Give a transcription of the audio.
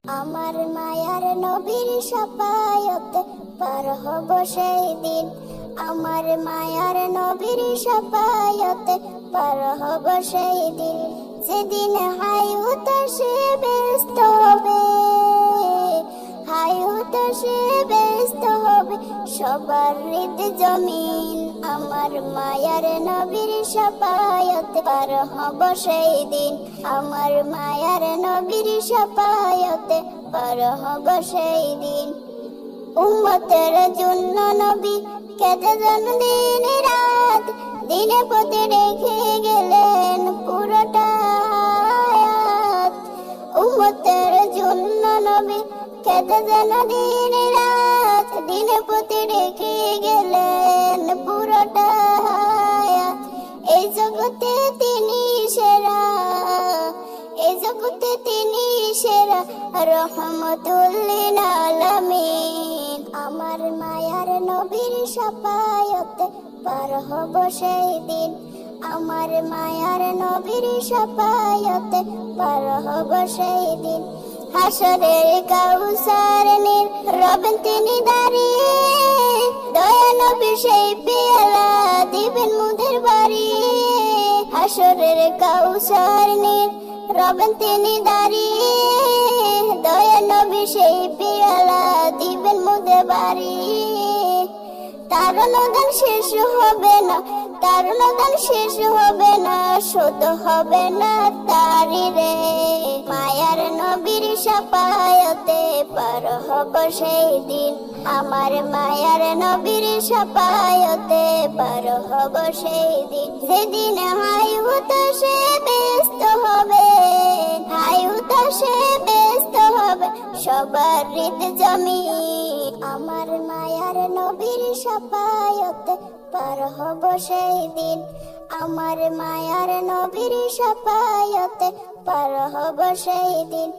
আমার মায়ার নবীর শাফায়াতে পার হব সেই দিন। আমার মায়ার নবীর শাফায়াতে পার হব সেই দিন। যেদিন হায়াত সে ব্যস্ত হবে, হায়াত সে ব্যস্ত হবে সবার হৃদ জমিন। আমার মায়ার নবীর শাফায়াতে পার হব সেই দিন। আমার মায়ার নবীর শাফায়াতে পার হব সেই দিন। উম্মতের জন্য নবী কেঁদে যান দিন রাত, দিনে পথে রেখে গেলেন পুরোটা হায়াত। উম্মতের জন্য নবী কেঁদে যান দিন রাত, দিনে পথে রেখে গেলেন পুরোটা হায়াত। এই জগতে তিনি সেরা, এই জগতে তিনি সেরা, রহমতুল লিল আলামিন। আমার মায়ার নবীর শাফায়াতে পার হব সেই দিন। আমার মায়ার নবীর শাফায়াতে পার হব সেই দিন। হাসরের কাউসার নীর রবেন তিনি দাঁড়িয়ে, দয়া নবীর সেই পেয়ালা দিবেন মুদের বাড়ি। হাসরের কাউসার নীর রবেন তিনি দাঁড়িয়ে, দয়া নবীর সেই পেয়ালা দিবেন মুদের বাড়ি। তার অনুদান শেষ হবে না, তার অনুদান শেষ হবে না, শোধ হবে না তারি রে। মায়ার নবীর শাফায়াতে পার হব সেই দিন। আমার মায়ার নবীর শাফায়াতে পার হব সেই দিন। যেদিন হায়াত সে ব্যস্ত হবে, হায়াত সে ব্যস্ত হবে সবার হৃদ জমিন। আমার মায়ার নবীর শাফায়াতে পার হব সেই দিন। আমার মায়ার নবীর শাফায়াতে পার হব সেই দিন।